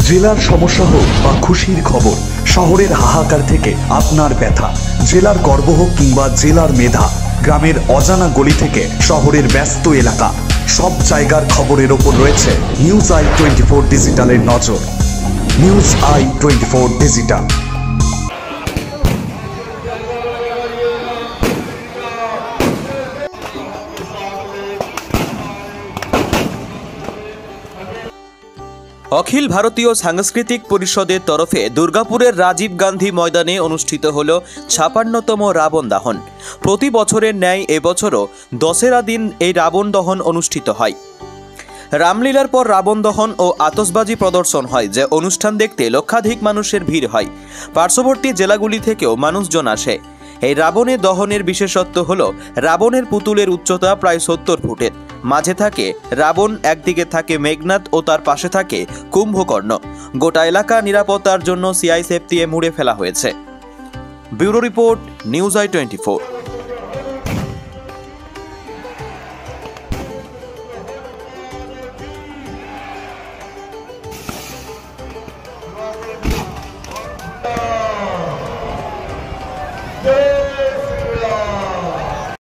জেলার সমস্যা হোক বা খুশির খবর, শহরের হাহাকার থেকে আপনার ব্যথা, জেলার গর্ব হোক কিংবা জেলার মেধা, গ্রামের অজানা গলি থেকে শহরের ব্যস্ত এলাকা, সব জায়গার খবরের ওপর রয়েছে নিউজ আই 24 ডিজিটালের নজর। News I 24 digital. অখিল ভারতীয় সাংস্কৃতিক পরিষদের তরফে দুর্গাপুরের রাজীব গান্ধী ময়দানে অনুষ্ঠিত হল ৫৬তম রাবণ দহন। প্রতি বছরের ন্যায় এবছরও দশেরা দিন এই রাবণ দহন অনুষ্ঠিত হয়। রামলীলার পর রাবণ দহন ও আতশবাজি প্রদর্শন হয়, যে অনুষ্ঠান দেখতে লক্ষাধিক মানুষের ভিড় হয়। পার্শ্ববর্তী জেলাগুলি থেকেও মানুষজন আসে। এই রাবণের দহনের বিশেষত্ব হল রাবণের পুতুলের উচ্চতা প্রায় ৭০ ফুটের। মাঝে থাকে রাবণ, একদিকে থাকে মেঘনাদ ও তার পাশে থাকে কুম্ভকর্ণ। গোটা এলাকা নিরাপত্তার জন্য সিআইএসএফ দিয়ে মুড়ে ফেলা হয়েছে। Bureau report, news I 24।